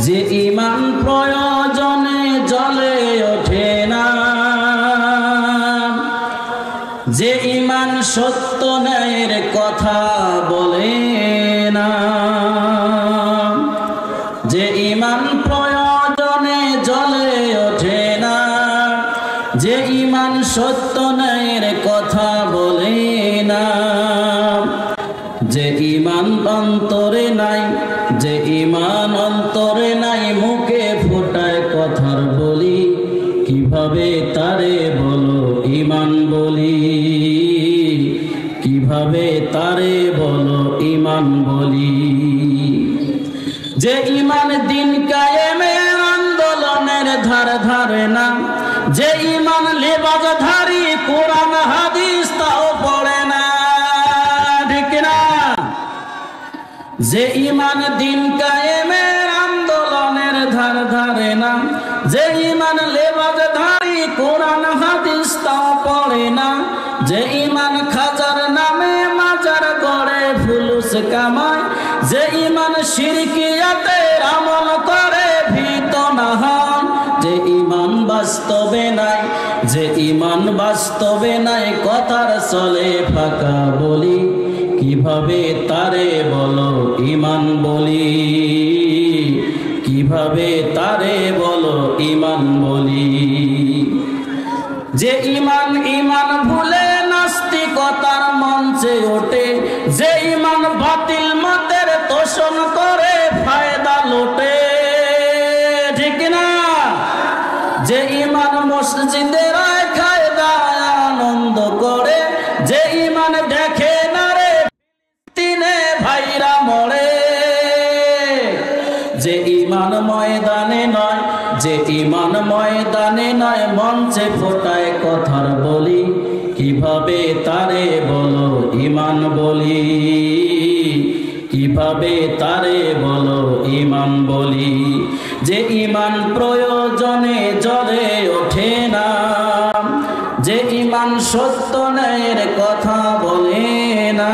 যে ঈমান প্রয়োজনে জ্বলে ওঠে না, যে ঈমান সত্য ন্যায়ের কথা বলে না, যে ঈমান প্রয়োজনে জ্বলে ওঠে না, যে ঈমান সত্য ন্যায়ের কথা বলে না, যে ঈমান অন্তরে নাই, যে ঈমান অন্তরে নাই, মুখে ফোটায় কথার বলি, কিভাবে তারে বলো ঈমান বলি, কিভাবে তারে বলো ঈমান বলি। যে ঈমান দিন কায়েমের আন্দোলনের ধারে ধারে না, যে ঈমান লেবাজধারী কোরআন হাদিস তাও পড়ে না, ঠিক না? যে ঈমান দিন কায়েমের আন্দোলনের ধারে ধারে না, যে ঈমান লেবাজধারী কোরআন হাদিস তাও পড়ে না, যে ঈমান খাজার নামে মাজার গড়ে ফুলুস কামায়, যে ঈমান শিরকিয়াতের আমল করে ভীত না হয়, যে ঈমান বাস্তবে নাই, যে ঈমান বাস্তবে নাই, কথার চলে ফাঁকা বলি, কিভাবে তারে বলো ঈমান বলি, কিভাবে তারে বলো ঈমান বলি। যে ঈমান ঈমান ভুলে নাস্তিকতার মঞ্চে ওঠে, যে ঈমান বাতিল মতের তোষণ করে ফায়দা লোটে, ঠিক না? যে ঈমান মসজিদের খায় দায় আনন্দ করে, যে ঈমান দেখে না রে তিনে ভাইরা মরে, যে ঈমান ময়দানে নয়, যে ঈমান ময়দানে নয়, মঞ্চে ফোটায় কথার বলি, কিভাবে তারে বলো ঈমান বলি, কিভাবে তারে বলো ঈমান বলি। যে ঈমান প্রয়োজনে জ্বলে ওঠে না, যে ঈমান সত্য ন্যায়ের কথা বলে না,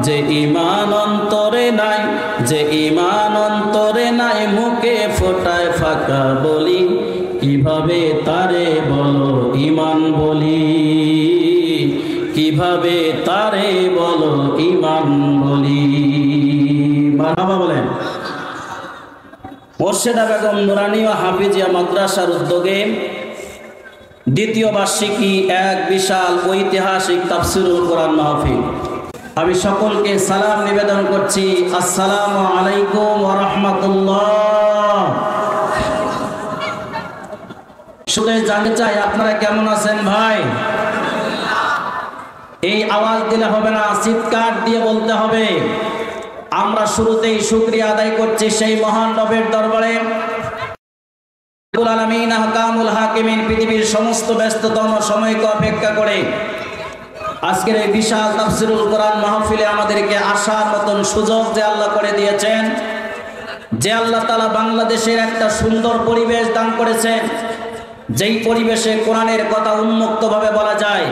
যে ঈমান অন্তরে নাই, যে ঈমান অন্তরে নাই, মুখে ফোটায় ফাঁকা বলি, কিভাবে তারে বলো ঈমান বলি, কিভাবে তারে বলো ঈমান বলি। মারহাবা বলেন। মোর্শেদা বেগম নুরানী ও হাফিজিয়া মাদ্রাসার উদ্যোগে দ্বিতীয় বার্ষিকী এক বিশাল ঐতিহাসিক তাফসীরুল কোরআন মাহফিল। আমি সকলকে সালাম নিবেদন করছি, আসসালামু আলাইকুম ওয়া রাহমাতুল্লাহ। শুনে জানতে চাই আপনারা কেমন আছেন ভাই? এই আওয়াজ দিলে হবে না, চিৎকার দিয়ে বলতে হবে। আমরা শুরুতেই শুকরিয়া আদায় করছি সেই মহান রবের দরবারে, আলামিন আহকামুল হাকিমিন, পৃথিবীর সমস্ত ব্যস্ততম সময়কে অপেক্ষা করে আজকের এই বিশাল তাফসীরুল কোরআন মাহফিলে আমাদেরকে আসার মতন সুযোগ যে আল্লাহ করে দিয়েছেন, যে আল্লাহ তাআলা বাংলাদেশের একটা সুন্দর পরিবেশ দান করেছেন, যেই পরিবেশে কোরআনের কথা উন্মুক্তভাবে বলা যায়।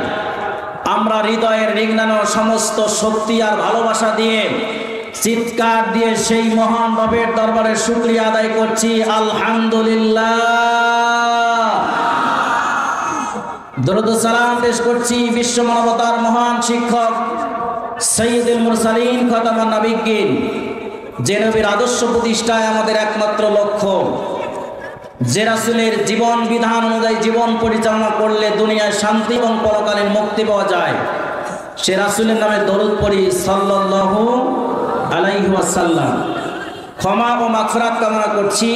আমরা হৃদয়ের রিংনানো সমস্ত শক্তি আর ভালোবাসা দিয়ে, চিৎকার দিয়ে সেই মহান রবের দরবারে শুকরিয়া আদায় করছি, আলহামদুলিল্লাহ। দরুদ ও সালাম পেশ করছি বিশ্ব মানবতার মহান শিক্ষক সাইয়্যিদুল মুরসালিন খাতামুন নবিয়্যিন, যে নবীর আদর্শ প্রতিষ্ঠায় আমাদের একমাত্র লক্ষ্য, যে রাসূলের জীবন বিধান অনুযায়ী জীবন পরিচালনা করলে দুনিয়ায় শান্তি এবং পরকালীন মুক্তি পাওয়া যায়, সে রাসূলের নামে দরুদ পড়ি সাল্লাল্লাহু আলাইহি ওয়াসাল্লাম। ক্ষমা ও মাগফিরাত কামনা করছি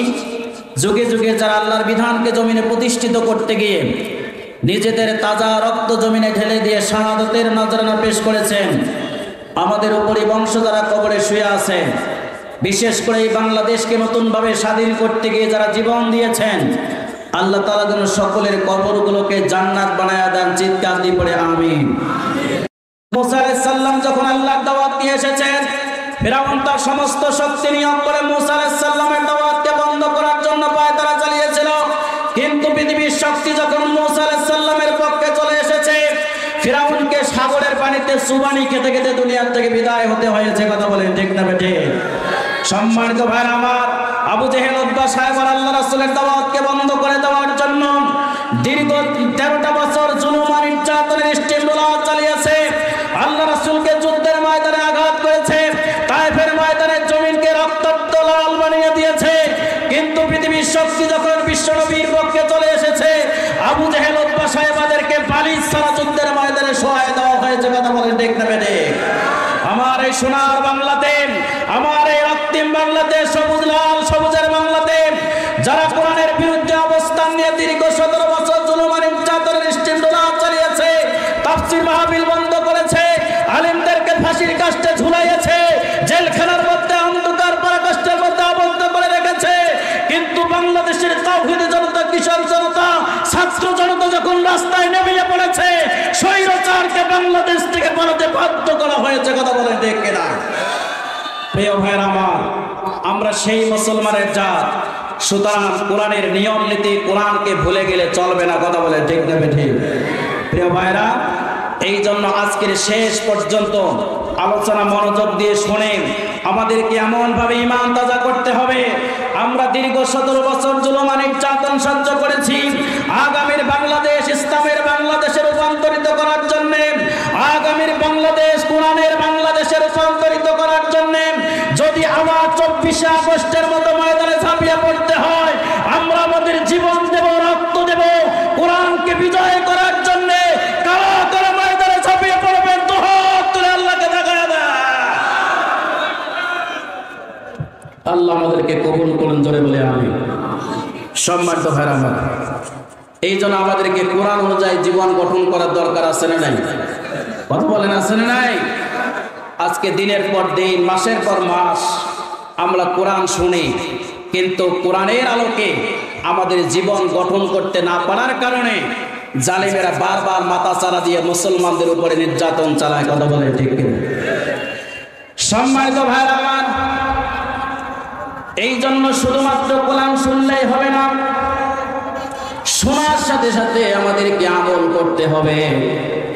যুগে যুগে যারা আল্লাহর বিধানকে জমিনে প্রতিষ্ঠিত করতে গিয়ে নিজেদের তাজা রক্ত জমিনে ঢেলে দিয়ে শাহাদাতের নজরানা পেশ করেছেন, আমাদের উপরই বংশ যারা কবরে শুয়ে আছে, বিশেষ করে এই বাংলাদেশকে নতুনভাবে স্বাধীন করতে গিয়ে যারা জীবন দিয়েছেন, আল্লাহ তাআলা যেন সকলের কবরগুলোকে জান্নাত বানায়া দেন। চিৎকার দিয়ে পড়ে আমিন। মুসা আলাইহিস সালাম যখন আল্লাহর দাওয়াত নিয়ে এসেছেন, ফিরআউন তার সমস্ত শক্তি নিয়োগ করে মুসা আলাইহিস সালামের দাওয়াতকে বন্ধ করার জন্য পায়তারা চালিয়েছিল, কিন্তু পৃথিবীর শক্তি যখন মুসা আলাইহিস সালামের পক্ষে চলে এসেছে, ফিরআউনকে সাগরের পানিতে চুবানি খেতে খেতে দুনিয়ার থেকে বিদায় হতে হয়েছে। কথা বলেন ঠিক না বেঠিক? সম্মানিত ভাইরা আমার, আবু জেহেল উতবা সাহেব আল্লাহ রাসূলের দাওয়াতকে বন্ধ করে দেওয়ার জন্য দীর্ঘ 13টা বছর জুলুম আর নির্যাতনের স্টিমরোলার চালিয়েছে। আল্লাহ রাসূলকে যুদ্ধের ময়দানে আঘাত করেছে, তায়েফের ময়দানে জমিনকে রক্তাক্ত লাল বানিয়ে দিয়েছে। কিন্তু পৃথিবীর শক্তি যখন বিশ্বনবীর পক্ষে চলে এসেছে, আবু জেহেল উতবা সাহেবদেরকে বালিশ ছাড়া যুদ্ধের ময়দানে সহায় দেওয়া হয়েছে। কথা বলেন ঠিক না বেঠিক? আমার এই সোনার বাংলাতে, আমার এই রক্তিম বাংলাতে, সবুজ লাল সবুজের বাংলাতে যারা কোরআনের বিরুদ্ধে অবস্থান নিয়ে দীর্ঘ 17 বছর জুলুম আর নির্যাতনের স্টিমরোলার চালিয়েছে, তাফসীর মাহফিল বন্ধ করেছে, আলেমদেরকে ফাঁসির কাস্টে ঝুলাইয়েছে, জেলখানার মধ্যে অন্ধকার পরাকাষ্ঠের মধ্যে আবদ্ধ করে রেখেছে, কিন্তু বাংলাদেশের তাওহীদি জনতা, কিশোর জনতা, ছাত্র জনতা যখন রাস্তায় নেমে পড়েছে, স্বৈরাচারকে বাংলাদেশ থেকে পালাতে বাধ্য করা হয়েছে। কথা বলেন ঠিক কিনা? প্রিয় ভাইরা আমার, আমরা সেই মুসলমানের জাত, সুতরাং কোরআনের নিয়ম নীতি, কোরআনকে ভুলে গেলে চলবে না। কথা বলে ঠিক না ঠিক? প্রিয় ভাইরা, এই জন্য আজকের শেষ পর্যন্ত আলোচনা মনোযোগ দিয়ে শুনে আমাদেরকে এমনভাবে ঈমান তাজা করতে হবে। আমরা দীর্ঘ 17 বছর জুলুম আর নির্যাতন সহ্য করেছি। আগামীর বাংলাদেশ ইসলামের বাংলাদেশে রূপান্তরিত করার জন্য, আগামীর বাংলাদেশ কোরআনের বাংলাদেশে রূপান্তরিত করার জন্য যদি আবার 24শে আগস্টের মতো ময়দানে ঝাঁপিয়ে পড়তে হয়, আমরা আমাদের জীবন দেব, রক্ত দেব কোরআনকে বিজয় করার জন্য। কারা কারা ময়দানে ঝাঁপিয়ে পড়বেন? দুহাত তুলে আল্লাহকে দেখায় দেয়। আল্লাহ আমাদেরকে কবুল করুন, জোরে বলে আমিন। সম্মানিত ভাইরা আমার, এই জন্য আমাদেরকে কোরআন অনুযায়ী জীবন গঠন করার দরকার আছে না নাই? কথা বলেন, আছে না নাই? আজকে দিনের পর দিন, মাসের পর মাস আমরা কোরআন শুনি, কিন্তু কোরআনের আলোকে আমাদের জীবন গঠন করতে না পারার কারণে জালেমেরা বারবার মাথা চারা দিয়ে মুসলমানদের উপরে নির্যাতন চালায়। কথা বলে ঠিক কিনা? সম্মানিত ভাইরা আমার, এই জন্য শুধুমাত্র কোরআন শুনলেই হবে না, শোনার সাথে সাথে আমাদেরকে আমল করতে হবে।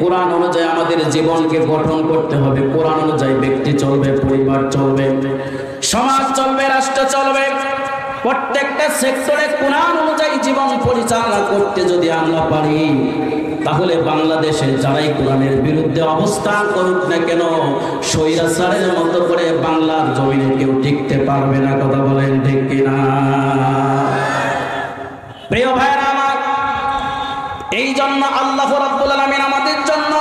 কোরআন অনুযায়ী আমাদের জীবনকে গঠন করতে হবে। কোরআন অনুযায়ী ব্যক্তি চলবে, পরিবার চলবে, সমাজ চলবে, রাষ্ট্র চলবে। প্রত্যেকটা সেক্টরে কোরআন অনুযায়ী জীবন পরিচালনা করতে যদি আমরা পারি, তাহলে বাংলাদেশে যারাই কোরআনের বিরুদ্ধে অবস্থান করুক না কেন, স্বৈরাচারের মতো করে বাংলার জমিনে কেউ টিকতে পারবে না। কথা বলেন ঠিক কিনা? প্রিয় ভাইরা আমার, এই জন্য আল্লাহ রাব্বুল আলামিন আমাদের জন্য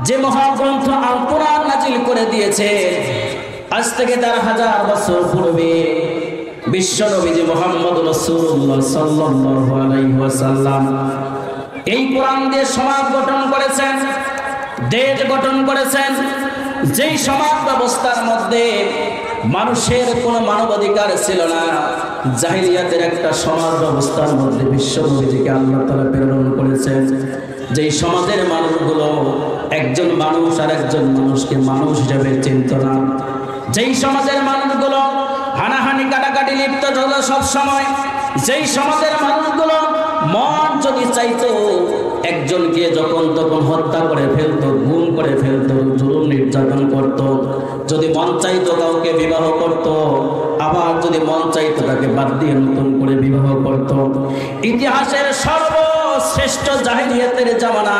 যে মহাগ্রন্থ আল কোরআন নাজিল করে দিয়েছে, আজ থেকে 4000 বছর পূর্বে বিশ্ব নবী মুহাম্মদ রাসূলুল্লাহ সাল্লাল্লাহু আলাইহি ওয়াসাল্লাম এই কোরআন দিয়ে সমাজ গঠন করেছেন, দেশ গঠন করেছেন। যেই সমাজ ব্যবস্থার মধ্যে মানুষের কোনো মানবাধিকার ছিল না, জাহিলিয়াতের একটা সমাজ ব্যবস্থার মধ্যে বিশ্ব নবীজিকে আল্লাহ তাআলা প্রেরণ করেছেন। যেই সমাজের মানুষগুলো একজন মানুষ আর একজন মানুষকে মানুষ হিসেবে চিনত না, যেই সমাজের মানুষগুলো হানাহানি কাটাকাটি লিপ্ত ছিল সব সময়, যেই সমাজের মানুষগুলো মন যদি চাইতো একজনকে যখন তখন হত্যা করে ফেলতো, গুম করে ফেলতো, জুলুম নির্যাতন করত, যদি মন চাইতো কাউকে বিবাহ করত, আবার যদি মন চাইতো তাকে বাদ দিয়ে নতুন করে বিবাহ করত। ইতিহাসের সর্বশ্রেষ্ঠ জাহিলিয়াতের জামানা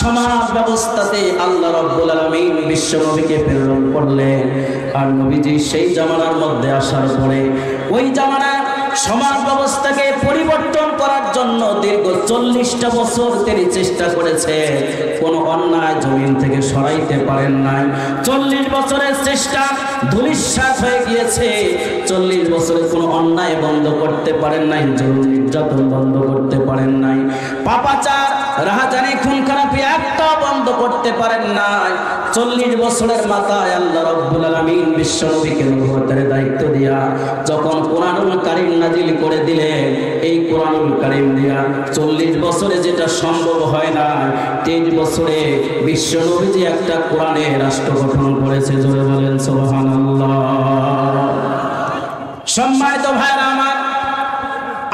সমাজ ব্যবস্থাতে আল্লাহ রাব্বুল আলামিন বিশ্ব নবীকে প্রেরণ করলেন। আর নবীজি সেই জামানার মধ্যে আসার পরে ওই জামানা সমাজ ব্যবস্থাকে পরিবর্তন করার জন্য দীর্ঘ 40টা বছর তিনি চেষ্টা করেছে, কোন অন্যায় জমিন থেকে সরাইতে পারেন নাই। 40 বছরের চেষ্টা ধূলিসাৎ হয়ে গিয়েছে। 40 বছরে কোনো অন্যায় বন্ধ করতে পারেন নাই, জুলুম নির্যাতন বন্ধ করতে পারেন নাই, পাপাচার, রাহাজানি, খুন খারাপি একটা বন্ধ করতে পারেন নাই। 40 বছরের মাথায় আল্লাহ রাব্বুল আলামিন বিশ্ব নবীকে নবুয়তের দায়িত্ব দিয়া যখন কোরআনুল কারীম নাজিল করে দিলেন, এই কোরআনুল কারীম দিয়া 40 বছরে যেটা সম্ভব হয় না, 23 বছরে বিশ্ব নবীজি একটা কোরআনের রাষ্ট্র গঠন করেছে। জোরে বলেন সুবহানাল্লাহ। সম্মানিত ভাইরা আমার,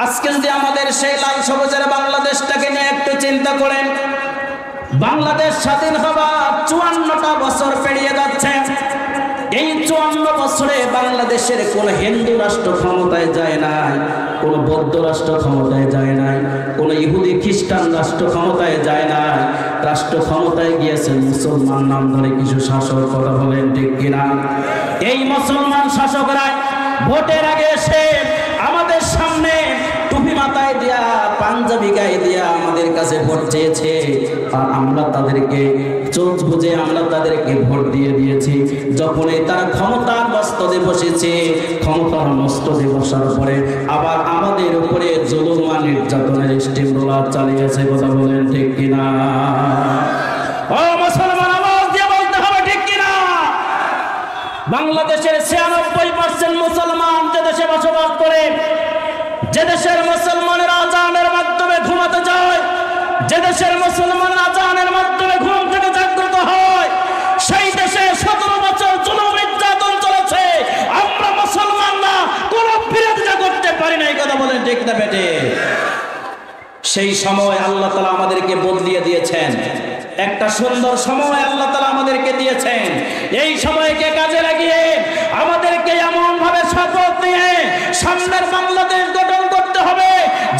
আজকে যদি আমাদের সেই লাল সবুজের বাংলাদেশটাকে নিয়ে একটু চিন্তা করেন, বাংলাদেশ স্বাধীন হবার 54টা বছর পেরিয়ে যাচ্ছে। এই 54 বছরে বাংলাদেশের কোন হিন্দু রাষ্ট্র ক্ষমতায় যায় নাই, কোন বৌদ্ধ রাষ্ট্র ক্ষমতায় যায় নাই, কোন ইহুদি খ্রিস্টান রাষ্ট্র ক্ষমতায় যায় নাই। রাষ্ট্র ক্ষমতায় গিয়েছে মুসলমান নাম ধরে কিছু শাসক। কথা বলেন ঠিক কিনা? এই মুসলমান শাসকরা ভোটের আগে এসে আমাদের সামনে টুপি মাথায় দিয়া, পাঞ্জাবি গায়ে দিয়া আমাদের কাছে ভোট চেয়েছে, আর আমরা তাদেরকে চোখ বুঝে আমরা তাদেরকে ভোট দিয়ে দিয়েছি। যখনই তারা ক্ষমতার মস্তদে বসেছে, ক্ষমতার মস্তদে বসার পরে আবার আমাদের উপরে জুলুম আর নির্যাতনের স্টিম রোলার চালিয়েছে। কথা বলেন ঠিক কিনা? ও মুসলমান, আওয়াজ দিয়ে বলতে হবে ঠিক কিনা? বাংলাদেশের 96% মুসলমান যে দেশে বসবাস করে, যে দেশের মুসলমানের আজানের মাধ্যমে ঘুমাতে যায়, যে দেশের মুসলমান আজানের মাধ্যমে ঘুম থেকে জাগ্রত হয়, সেই দেশে 17 বছর জুলুম নির্যাতন চলেছে। আমরা মুসলমানরা কোনো বিরোধিতা করতে পারি না। এই কথা বলেন ঠিক না বেটে? সেই সময় আল্লাহ তাআলা আমাদেরকে বদলিয়ে দিয়েছেন। একটা সুন্দর সময় আল্লাহ তাআলা আমাদেরকে দিয়েছেন। এই সময়কে কাজে লাগিয়ে আমাদেরকে এমন ভাবে শপথ নিয়ে সামনের বাংলাদেশ গঠন করতে হবে,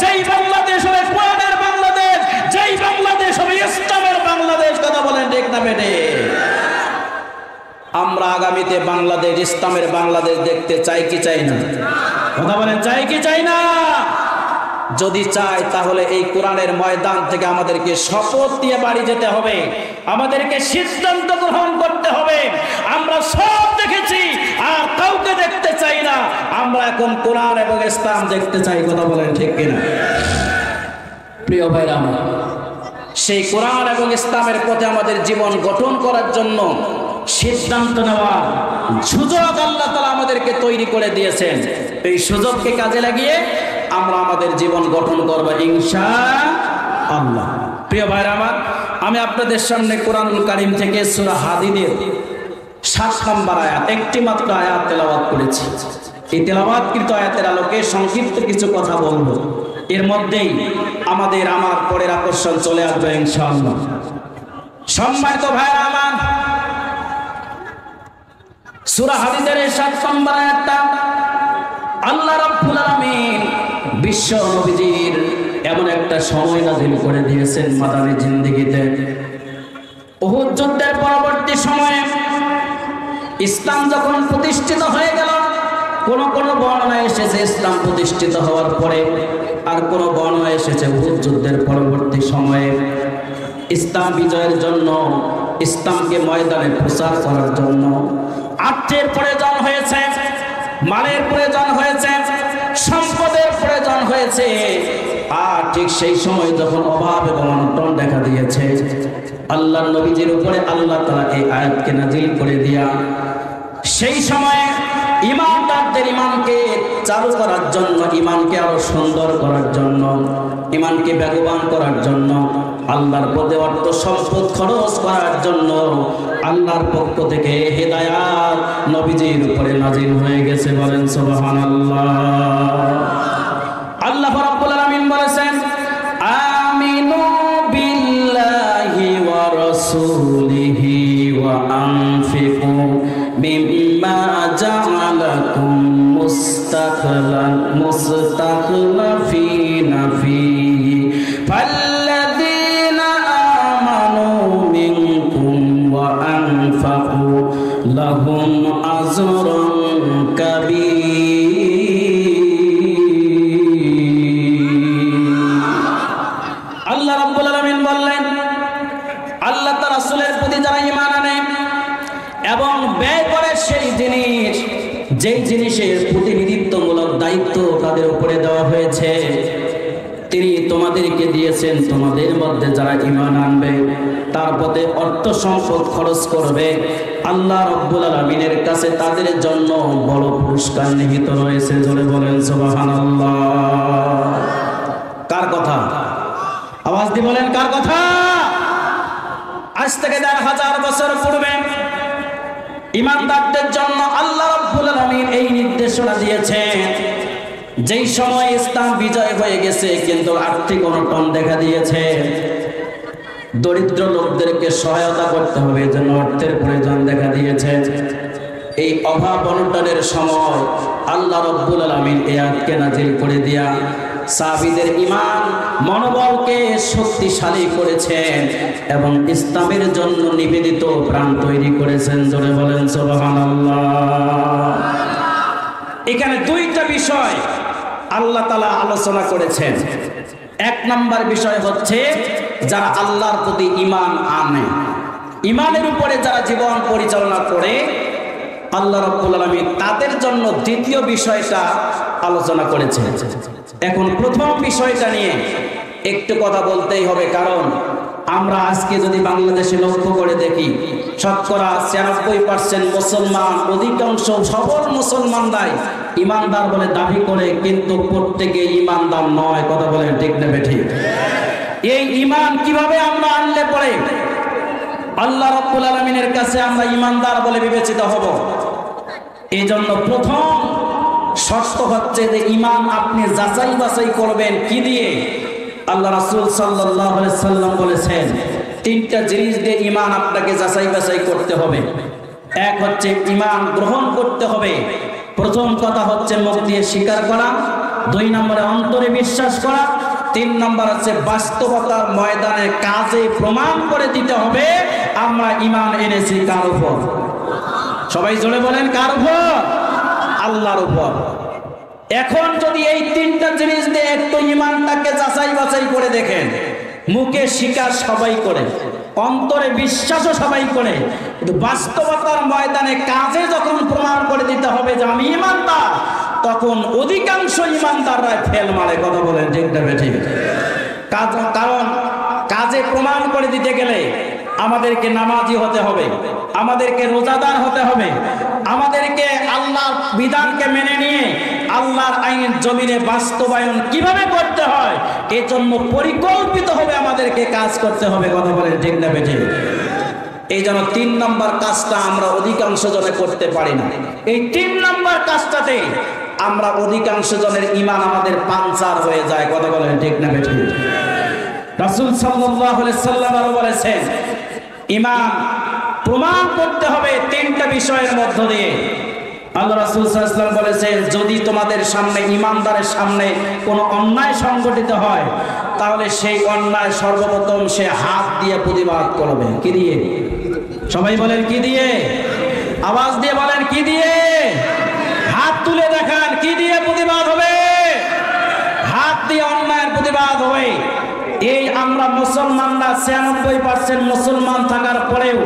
যেই বাংলাদেশ হবে কোরআনের বাংলাদেশ, যেই বাংলাদেশ হবে ইসলামের বাংলাদেশ। কথা বলেন ঠিক না বেটে? আমরা আগামীতে বাংলাদেশ ইসলামের বাংলাদেশ দেখতে চাই কি চাই না? কথা বলেন, চাই কি চাই না? যদি চাই তাহলে এই কোরআনের ময়দান থেকে আমাদেরকে শপথ দিয়ে বাড়ি যেতে হবে, আমাদেরকে সিদ্ধান্ত গ্রহণ করতে হবে। আমরা সব দেখেছি আর কাউকে দেখতে চাই না, আমরা এখন কোরআন এবং ইসলাম দেখতে চাই। কথা বলেন ঠিক কিনা? প্রিয় ভাইরা আমার, সেই কোরআন এবং ইসলামের পথে আমাদের জীবন গঠন করার জন্য সিদ্ধান্ত নেওয়ার সুযোগ আল্লাহ তাআলা আমাদেরকে তৈরি করে দিয়েছেন। এই সুযোগকে কাজে লাগিয়ে আমরা আমাদের জীবন গঠন করব ইনশাআল্লাহ। প্রিয় ভাইরা আমার, আমি আপনাদের সামনে কোরআনুল কারীম থেকে সূরা হাদীদের 7 নম্বর আয়াত, একটি মাত্র আয়াত তেলাওয়াত করেছি। এই তেলাওয়াতকৃত আয়াতের আলোকে সংক্ষিপ্ত কিছু কথা বলবো। এর মধ্যেই আমার পরের আকর্ষণ চলে আসবে ইনশাআল্লাহ। সম্মানিত ভাইরা আমার, সূরা হাদীদের 7 নম্বর আয়াতটা আল্লাহ রাব্বুল আলামিন বিশ্ব নবীজির এমন একটা সময় নাযিল করে দিয়েছেন মাদানী জিন্দেগিতে। উহুদ যুদ্ধের পরবর্তী সময়ে ইসলাম যখন প্রতিষ্ঠিত হয়ে গেল, কোন বর্ণনা এসেছে ইসলাম প্রতিষ্ঠিত হওয়ার পরে, আর কোন বর্ণনা এসেছে উহুদ যুদ্ধের পরবর্তী সময়ে। ইসলাম বিজয়ের জন্য, ইসলামকে ময়দানে প্রচার করার জন্য অর্থের প্রয়োজন হয়েছে, মালের প্রয়োজন হয়েছে, সম্পদের প্রয়োজন হয়েছে। আর ঠিক সেই সময় যখন অভাব এবং অনটন দেখা দিয়েছে, আল্লাহর নবীজির উপরে আল্লাহ তাআলা এই আয়াতকে নাযিল করে দিয়া সেই সময়ে ঈমানদারদের ঈমানকে চালু করার জন্য, ঈমানকে আরো সুন্দর করার জন্য, ঈমানকে বেগবান করার জন্য, আল্লাহর পথে অর্থ সম্পদ খরচ করার জন্য আল্লাহর পক্ষ থেকে হেদায়াত নবীজির উপরে নাযিল হয়ে গেছে। বলেন সুবহানাল্লাহ। আল্লাহ রাব্বুল আলামিন বলেছেন, আমিনু বিল্লাহি ওয়া রাসূলিহি ওয়া আনফিকু মিম্মা জাআলাকুম মুস্তাখলাফিনা ফীহি ফাল্লাযীনা আমানু মিনকুম ওয়া আনফাকু লাহুম আজরুন কাবীর। আল্লাহ রাব্বুল আলামিন বললেন, আল্লাহ তার রাসূলের প্রতি যারা ঈমান আনে এবং ব্যয় করে সেই জিনিস, যেই জিনিসের প্রতিনিধিত্বমূলক দায়িত্ব তাদের উপরে দেওয়া হয়েছে, তিনি তোমাদেরকে দিয়েছেন। তোমাদের মধ্যে যারা ঈমান আনবে, তার পথে অর্থ সম্পদ খরচ করবে, আল্লাহ রাব্বুল আলামিনের কাছে তাদের জন্য বড় পুরস্কার নিহিত রয়েছে। জোরে বলেন সুবহানাল্লাহ। কার কথা? আওয়াজ দিয়ে বলেন, কার কথা? আজ থেকে 1000 বছর পূর্বে ঈমানদারদের জন্য আল্লাহ রাব্বুল আলামিন এই নির্দেশনা দিয়েছেন। যেই সময় ইসলাম বিজয় হয়ে গেছে কিন্তু আর্থিক অনটন দেখা দিয়েছে, দরিদ্র লোকদেরকে সহায়তা করতে হবে, যেন অর্থের প্রয়োজন দেখা দিয়েছে। এই অভাব অনটনের সময় আল্লাহ রাব্বুল আলামিন এই আয়াতকে নাযিল করে দিয়া সাহাবীদের ঈমান মনোবলকে শক্তিশালী করেছেন এবং ইসলামের জন্য নিবেদিত প্রাণ তৈরি করেছেন। জোরে বলেন সুবহানাল্লাহ। এখানে দুইটা বিষয় আল্লাহ তাআলা আলোচনা করেছেন। এক নাম্বার বিষয় হচ্ছে যারা আল্লাহর প্রতি ঈমান আনে, ঈমানের উপরে যারা জীবন পরিচালনা করে আল্লাহ রাব্বুল আলামিন তাদের জন্য দ্বিতীয় বিষয়টা আলোচনা করেছেন। এখন প্রথম বিষয়টা নিয়ে একটু কথা বলতেই হবে, কারণ আমরা আজকে যদি বাংলাদেশে লক্ষ্য করে দেখি শতকরা ৯৬% মুসলমান, অধিকাংশ সবল মুসলমানরাই ইমানদার বলে দাবি করে, কিন্তু প্রত্যেকে ইমানদার নয়। কথা বলেন ঠিক না বেঠিক? এই ইমান কিভাবে আমরা আনলে পরে আল্লাহ রাব্বুল আলামিনের কাছে আমরা ইমানদার বলে বিবেচিত হব? এই জন্য প্রথম শর্ত হচ্ছে যে ইমান আপনি যাচাই বাছাই করবেন কি দিয়ে? আল্লাহ রাসূল সাল্লাল্লাহু আলাইহি সাল্লাম বলেছেন তিনটা জিনিস দিয়ে ইমান আপনাকে যাচাই বাছাই করতে হবে। এক হচ্ছে ইমান গ্রহণ করতে হবে। প্রথম কথা হচ্ছে মুখ দিয়ে স্বীকার করা, দুই নম্বরে অন্তরে বিশ্বাস করা, তিন নম্বর হচ্ছে বাস্তবতার ময়দানে কাজে প্রমাণ করে দিতে হবে আমরা ইমান এনেছি কার উপর? সবাই জোরে বলেন কার উপর? আল্লাহর উপর। এখন যদি এই তিনটা জিনিস দিয়ে একটু ইমানটাকে যাচাই বাছাই করে দেখেন, মুখে স্বীকার সবাই করে, অন্তরে বিশ্বাসও সবাই করে, কিন্তু বাস্তবতার ময়দানে কাজে যখন প্রমাণ করে দিতে হবে যে আমি ইমানদার, তখন অধিকাংশ ইমানদাররা ফেল মারে। কথা বলেন ঠিক না বেঠিক? কারণ কাজে প্রমাণ করে দিতে গেলে আমাদেরকে নামাজি হতে হবে, আমাদেরকে রোজাদার হতে হবে, আমাদেরকে আল্লাহর বিধানকে মেনে নিয়ে আল্লাহর আইন জমিনে বাস্তবায়ন কিভাবে করতে হয় এজন্য পরিকল্পিত হবে আমাদেরকে কাজ করতে হবে। কথা বলেন ঠিক না বেঠিক? এই জন্য ৩ নম্বর কাজটা আমরা অধিকাংশ জনে করতে পারি না। এই ৩ নম্বর কাজটাতে আমরা অধিকাংশ জনের ঈমান আমাদের পাঞ্চার হয়ে যায়। কথা বলেন ঠিক না বেঠিক? রাসূল সাল্লাল্লাহু আলাইহি সাল্লাম বলেছেন ঈমান প্রমাণ করতে হবে ৩টা বিষয়ের মধ্য দিয়ে। আল্লাহ রাসূল সাল্লাল্লাহু আলাইহি ওয়াসাল্লাম বলেছেন যদি তোমাদের সামনে ঈমানদারের সামনে কোনো অন্যায় সংঘটিত হয় তাহলে সেই অন্যায় সর্বপ্রথম সে হাত দিয়ে প্রতিবাদ করবে। কি দিয়ে? সবাই বলেন কি দিয়ে? আওয়াজ দিয়ে বলেন কি দিয়ে? হাত তুলে দেখান কি দিয়ে প্রতিবাদ হবে? হাত দিয়ে অন্যায়ের প্রতিবাদ হবে। এই আমরা মুসলমানরা ৯৬% মুসলমান থাকার পরেও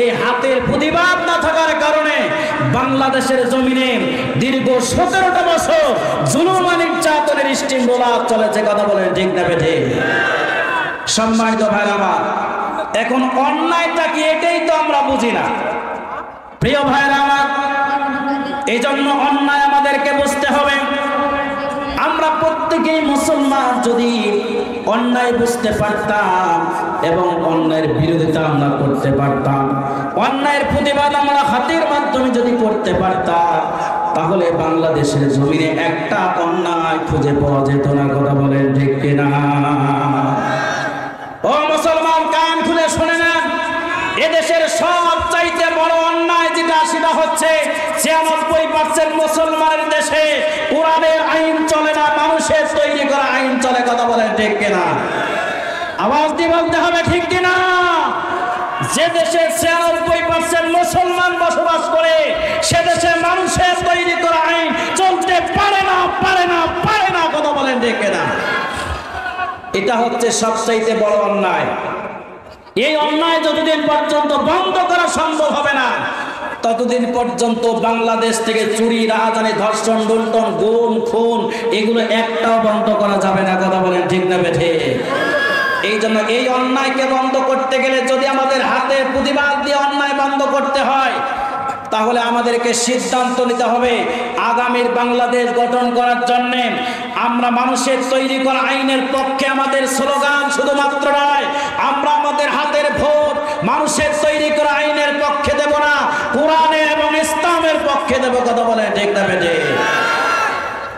এই হাতের প্রতিবাদ না থাকার কারণে বাংলাদেশের জমিনে দীর্ঘ ১৭টা বছর জুলুম আর নির্যাতনের স্টিম রোলার চলেছে। কথা বলেন ঠিক না বেঠিক? সম্মানিত ভাইরা আমার, এখন অন্যায়টা কি এটাই তো আমরা বুঝি না। প্রিয় ভাইরা আমার, এই জন্য অন্যায় আমাদেরকে বুঝতে হবে। আমরা প্রত্যেকেই মুসলমান যদি অন্যায় বুঝতে পারতাম এবং অন্যায়ের বিরোধিতা আমরা করতে পারতাম, অন্যায়ের প্রতিবাদ আমরা হাতের মাধ্যমে যদি করতে পারতাম, তাহলে বাংলাদেশের জমিনে একটা অন্যায় খুঁজে পাওয়া যেত না। কথা বলেন ঠিক কিনা? ও মুসলমান, কান খুলে শুনে নেন, এদেশের সবচাইতে বড় অন্যায় যেটা সেটা হচ্ছে ৯৬% মুসলমানের দেশে কোরআনের আইন চলে না, মানুষের তৈরি করা আইন চলে। কথা বলেন ঠিক কিনা? আওয়াজ দিয়ে বলতে হবে ঠিক কিনা? যে দেশে ৯৬% মুসলমান বসবাস করে সে দেশে মানুষের তৈরি করা আইন চলতে পারে না, পারে না, পারে না। কথা বলেন ঠিক কিনা? এটা হচ্ছে সবচাইতে বড় অন্যায়। এই অন্যায় যতদিন পর্যন্ত বন্ধ করা সম্ভব হবে না ততদিন পর্যন্ত বাংলাদেশ থেকে চুরি, রাহাজানি, ধর্ষণ, লুণ্ঠন, গুম, খুন এগুলো একটাও বন্ধ করা যাবে না। কথা বলেন ঠিক না বেঠিক? এই জন্য এই অন্যায়কে বন্ধ করতে গেলে যদি আমাদের হাতের প্রতিবাদ দিয়ে অন্যায় বন্ধ করতে হয় তাহলে আমাদেরকে সিদ্ধান্ত নিতে হবে আগামীর বাংলাদেশ গঠন করার জন্য আমরা মানুষের তৈরি করা আইনের পক্ষে আমাদের স্লোগান শুধুমাত্র নয়, আমরা আমাদের হাতের ভোট মানুষের তৈরি করা আইনের পক্ষে দেব না, কোরআনের এবং ইসলামের পক্ষে দেব। কথা বলে ঠিক না বেঠিক?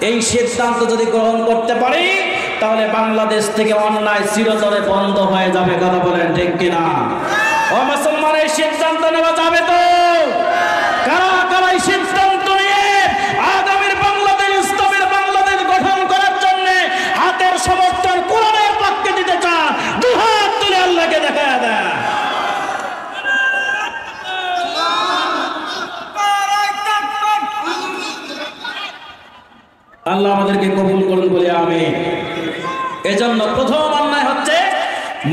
এই সিদ্ধান্ত যদি গ্রহণ করতে পারি তাহলে বাংলাদেশ থেকে অন্যায় চিরতরে বন্ধ হয়ে যাবে। কথা বলেন ঠিক কিনা? ও মুসলমান, এই সিদ্ধান্ত নেওয়া যাবে তো? কারা কারা এই আল্লাহ আমাদেরকে কবুল করুন বলে আমিন। এজন্য প্রথম অন্যায় হচ্ছে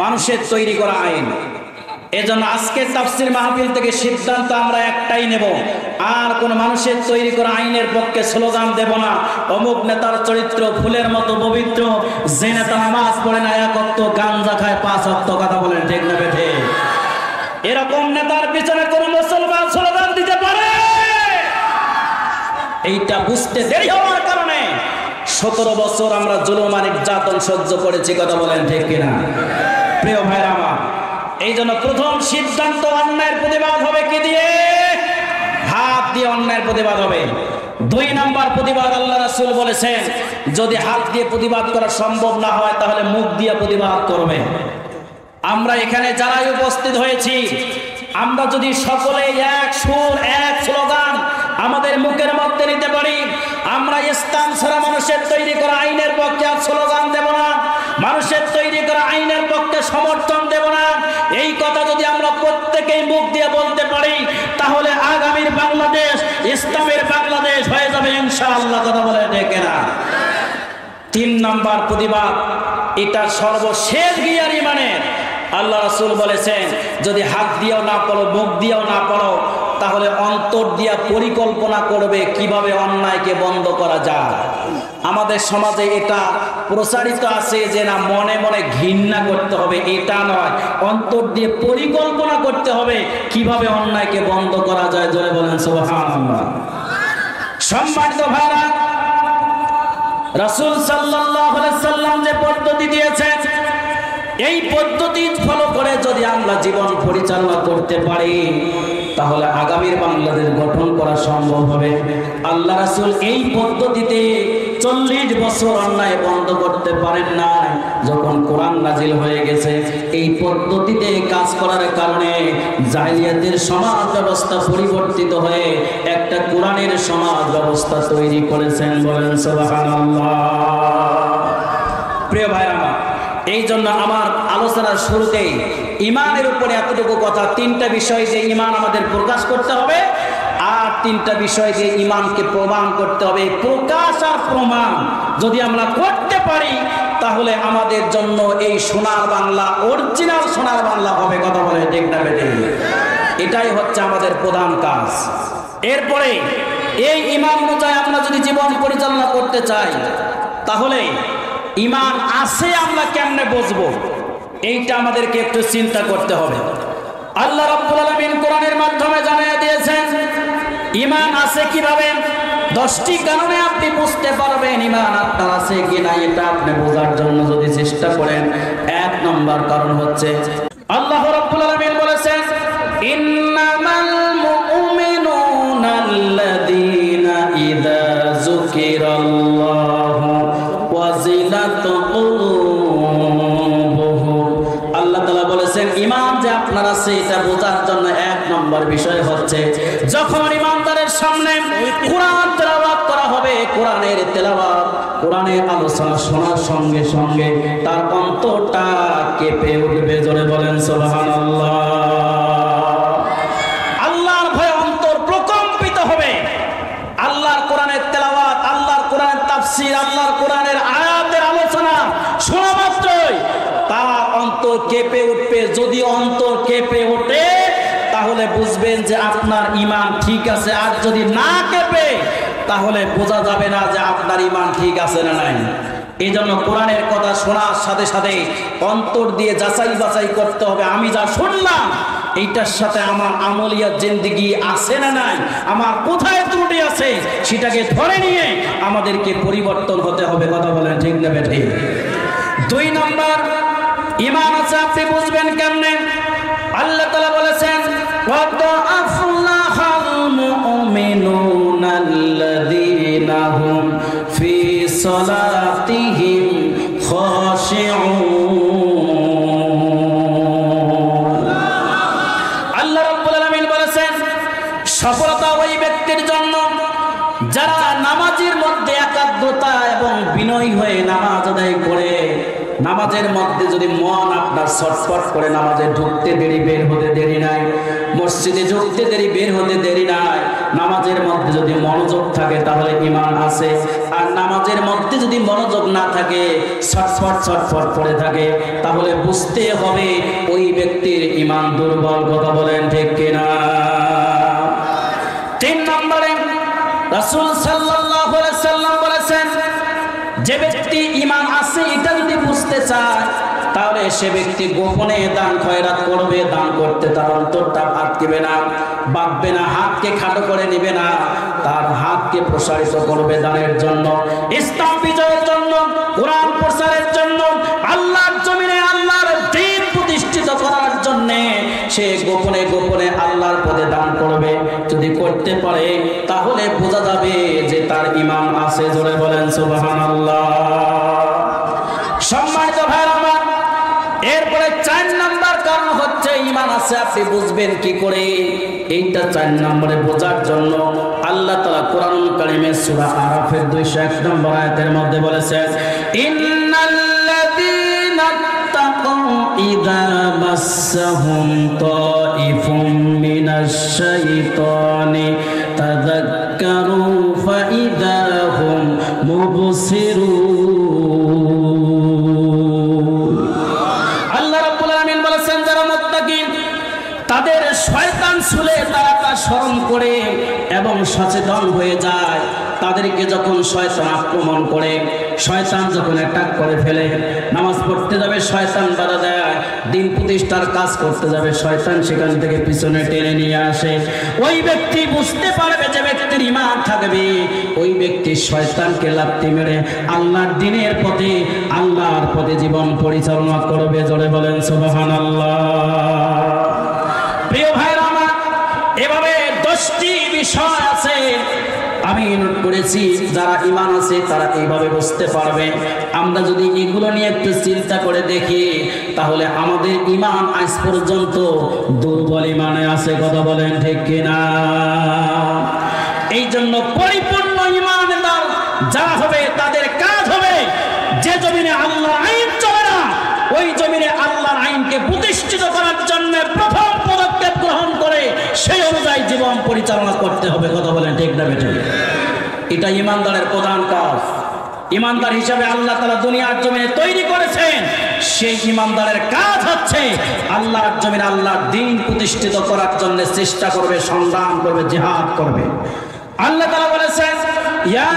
মানুষের তৈরি করা আইন। এজন্য আজকের তাফসীর মাহফিল থেকে সিদ্ধান্ত আমরা একটাই নেব, আর কোন মানুষের তৈরি করা আইনের পক্ষে স্লোগান দেব না। অমুক নেতার চরিত্র ফুলের মতো পবিত্র, যে নেতা নামাজ পড়ে না, এক ওয়াক্ত গাঞ্জা খায়, 5 ওয়াক্ত, কথা বলেন ঠিক না বেঠে? এরকম নেতার পিছনে কোন মুসলমান স্লোগান দিতে পারে? এইটা বুঝতে দেরি হওয়ার কারণে 17 বছর আমরা জুলুম আর নির্যাতন সহ্য করেছি, কথা বলেন ঠিক কিনা? প্রিয় ভাইরা আমার, এই জন্য প্রথম সিদ্ধান্ত অন্যায়ের প্রতিবাদ হবে কি দিয়ে? হাত দিয়ে অন্যায়ের প্রতিবাদ হবে। 2 নাম্বার প্রতিবাদ, আল্লাহ রাসূল বলেছেন যদি হাত দিয়ে প্রতিবাদ করা সম্ভব না হয় তাহলে মুখ দিয়ে প্রতিবাদ করবে। আমরা এখানে যারাই উপস্থিত হয়েছি, আমরা যদি সকলে এক সুর এক স্লোগান আমাদের মুখের মধ্যে নিতে পারি, আমরা ইসলাম ছাড়া মানুষের তৈরি করা আইনের পক্ষে আর স্লোগান দেব না, মানুষের তৈরি করা আইনের পক্ষে সমর্থন দেব না, এই কথা যদি আমরা প্রত্যেকেই মুখ দিয়ে বলতে পারি, তাহলে আগামীর বাংলাদেশ ইসলামের বাংলাদেশ হয়ে যাবে ইনশাআল্লাহ, কথা বলে দেখে না। 3 নাম্বার প্রতিবাদ, এটা সর্বশেষ গিয়ার ইমানের। আল্লাহ রাসূল বলেছেন যদি হাত দিয়েও না পড়ো, মুখ দিয়েও না পড়ো, তাহলে অন্তর দিয়া পরিকল্পনা করবে কিভাবে অন্যায়কে বন্ধ করা যায়। আমাদের সমাজে এটা প্রচারিত আছে যে না মনে মনে ঘৃণা করতে হবে, এটা নয়, অন্তর দিয়ে পরিকল্পনা করতে হবে কিভাবে অন্যায়কে বন্ধ করা যায়। জোরে বলেন সুবহানাল্লাহ। সম্মানিত ভাইরা, রাসূল সাল্লাল্লাহু আলাইহি সাল্লাম যে পদ্ধতি দিয়েছেন, এই পদ্ধতি ফলো করে যদি আমরা জীবন পরিচালনা করতে পারি, তাহলে আগামীর বাংলাদেশ গঠন করা সম্ভব হবে। আল্লাহ রাসূল এই পদ্ধতিতে 40 বছর অন্যায় বন্ধ করতে পারেন না। যখন কোরআন নাজিল হয়ে গেছে, এই পদ্ধতিতে কাজ করার কারণে জাহিলিয়াতের সমাজ ব্যবস্থা পরিবর্তিত হয়ে একটা কোরআনের সমাজ ব্যবস্থা তৈরি করেছেন। বলেন সুবহানাল্লাহ। প্রিয় ভাইরা আমার, এই জন্য আমার আলোচনার শুরুতেই ইমানের উপরে এতটুকু কথা, 3টা বিষয় যে ইমান আমাদের প্রকাশ করতে হবে, আর 3টা বিষয় যে ইমানকে প্রমাণ করতে হবে। প্রকাশ আর প্রমাণ যদি আমরা করতে পারি, তাহলে আমাদের জন্য এই সোনার বাংলা অরিজিনাল সোনার বাংলা হবে, কথা বলে ঠিক না বেঠিক? এটাই হচ্ছে আমাদের প্রধান কাজ। এরপরে এই ইমান অনুযায়ী আমরা যদি জীবন পরিচালনা করতে চাই, তাহলে ইমান আছে আমরা কেমনে বুঝবো, এইটা আমাদেরকে একটু চিন্তা করতে হবে। আল্লাহ রাব্বুল আলামিন কোরআনের মাধ্যমে জানিয়ে দিয়েছেন ইমান আছে কিভাবে। 10টি কারণে আপনি বুঝতে পারবেন ইমান আপনার আছে কিনা। এটা আপনি বোঝার জন্য যদি চেষ্টা করেন, 1 নম্বর কারণ হচ্ছে আল্লাহ রাব্বুল আলামিন বলেছেন ইন্নামাল মুমিনুনা আল্লাযীনা ইযা যুকিরাল্লাহু ওয়াজিলাত কুলুবুহুম। আল্লাহ তাআলা বলেছেন ইমান যে আপনার আছে এটা বোঝার জন্য 1 নম্বর বিষয় হচ্ছে যখন ইমানদারের সামনে কোরআন তেলাওয়াত করা হবে, কোরআনের তেলাওয়াত, কোরআনের আলোচনা শোনার সঙ্গে সঙ্গে তার অন্তরটা কেঁপে উঠবে। জোরে বলেন সুবহানাল্লাহ। আল্লাহর ভয়ে অন্তর প্রকম্পিত হবে। আল্লাহর কোরআনের তেলাওয়াত, আল্লাহর কোরআনের তাফসীর, আল্লাহর কোরআনের আয়াতের আলোচনা শোনা মাত্রই তার অন্তর কেঁপে উঠবে। যদি অন্তর কেঁপে ওঠে তাহলে বুঝবেন যে আপনার ঈমান ঠিক আছে, আর যদি না কেঁপে তাহলে বোঝা যাবে না যে আপনার ঈমান ঠিক আছে না নাই। এই জন্য কোরআনের কথা শোনার সাথে সাথে অন্তর দিয়ে যাচাই বাছাই করতে হবে, আমি যা শুনলাম এইটার সাথে আমার আমলিয়াত জিন্দেগি আছে না নাই, আমার কোথায় ত্রুটি আছে সেটাকে ধরে নিয়ে আমাদেরকে পরিবর্তন হতে হবে। কথা বলেন ঠিক না বেঠিক? 2 নম্বর, ঈমান আছে আপনি বুঝবেন কেমনে? আল্লাহ তাআলা বলেছেন ওয়াদ আফলাহাল মুমিনুনা আল্লাযীনা হুম ফি সালাতিহিম খাশিউন। আল্লাহ রাব্বুল আলামিন বলেছেন সফলতা ওই ব্যক্তির জন্য যারা নামাজের মধ্যে একাগ্রতা এবং বিনয়ী হয়ে নামাজ আদায় করে। নামাজের মধ্যে যদি মন আপনার ছটফট করে, নামাজে ঢুকতে দেরি বের হতে দেরি নাই, মসজিদে ঢুকতে দেরি বের হতে দেরি নাই, নামাজের মধ্যে যদি মনোযোগ থাকে তাহলে ঈমান আছে। আর নামাজের মধ্যে যদি মনোযোগ না থাকে, ছটফট পড়ে থাকে, তাহলে বুঝতে হবে ওই ব্যক্তির ঈমান দুর্বল। কথা বলেন ঠিক কিনা? 3 নম্বরে রাসূল সাল্লাল্লাহু আলাইহি ওয়াসাল্লাম বলেছেন, যে ব্যক্তি ঈমান আছে এটা যদি বুঝতে চায়, তাহলে সে ব্যক্তি গোপনে দান খয়রাত করবে। দান করতে তার অন্তরটা আটকেবে না, বাঁধবে না, হাতকে খাটো করে নেবে না, তার হাতকে প্রসারিত করবে দানের জন্য, ইসলাম বিজয়ের জন্য, কোরআন প্রচারের জন্য, আল্লাহর জমিনে আল্লাহর দ্বীন প্রতিষ্ঠিত করার জন্য সে গোপনে গোপনে আল্লাহর পথে দান করবে। যদি করতে পারে তাহলে বোঝা যাবে যে তার ঈমান আছে। জোরে বলেন সুবহানাল্লাহ। সম্মানিত ভাইরা আমার, এরপরে 4 নাম্বার কারণ হচ্ছে ঈমান আছে আপনি বুঝবেন কি করে। এইটা 4 নম্বরে বোঝার জন্য আল্লাহ তাআলা কোরআনুল কারীমে সূরা আরাফের 201 নম্বর আয়াতের মধ্যে বলেছেন, ইন্নাল্লাযীনা তাকাউ ইযা মাসসাহুম তাইফুম মিনাশ শাইতানি তাযাক্কারু ফাইযা হুম মুবসিরুন। আল্লাহ রাব্বুল আলামিন বলেছেন, যারা মুত্তাকিন তাদের শয়তান ছুলে তারা তা স্মরণ করে এবং সচেতন হয়ে যায়। তাদেরকে যখন শয়তান আক্রমণ করে, শয়তান যখন অ্যাটাক করে ফেলে, নামাজ পড়তে যাবে শয়তান বাধা দেয়, দিন প্রতিষ্ঠার কাজ করতে যাবে শয়তান সেখান থেকে পিছনে টেনে নিয়ে আসে। ওই ব্যক্তি বুঝতে পারবে যে ব্যক্তির ঈমান থাকবে, ওই ব্যক্তি শয়তানকে লাথি মেরে আল্লাহর দ্বীনের পথে, আল্লাহর পথে জীবন পরিচালনা করবে। জোরে বলেন সুবহানাল্লাহ। প্রিয় ভাইরা আমার, এভাবে 10টি বিষয় আছে আমি নোট করেছি, যারা ঈমান আছে তারা এইভাবে বুঝতে পারবে। আমরা যদি এগুলো নিয়ে একটু চিন্তা করে দেখি, তাহলে আমাদের ঈমান আজ পর্যন্ত দুর্বল ঈমানে আছে। কথা বলেন ঠিক কিনা? এই জন্য পরিপূর্ণ ঈমানদার যারা হবে তাদের কাজ হবে, যে জমিনে আল্লাহর আইন চলে না ওই জমিনে আল্লাহর আইনকে প্রতিষ্ঠিত করার জন্য প্রথম পদক্ষেপ গ্রহণ করে সেই অনুযায়ী জীবন পরিচালনা করতে হবে। কথা বলেন ঠিক না বেঠিক? এটা ঈমানদারের প্রধান কাজ। ঈমানদার হিসাবে আল্লাহ তাআলা দুনিয়ার জমিনে তৈরি করেছেন, সেই ঈমানদারের কাজ হচ্ছে আল্লাহর জমিনে আল্লাহর দ্বীন প্রতিষ্ঠিত করার জন্য চেষ্টা করবে, সংগ্রাম করবে, জিহাদ করবে। আল্লাহ তাআলা বলেছেন, ইয়া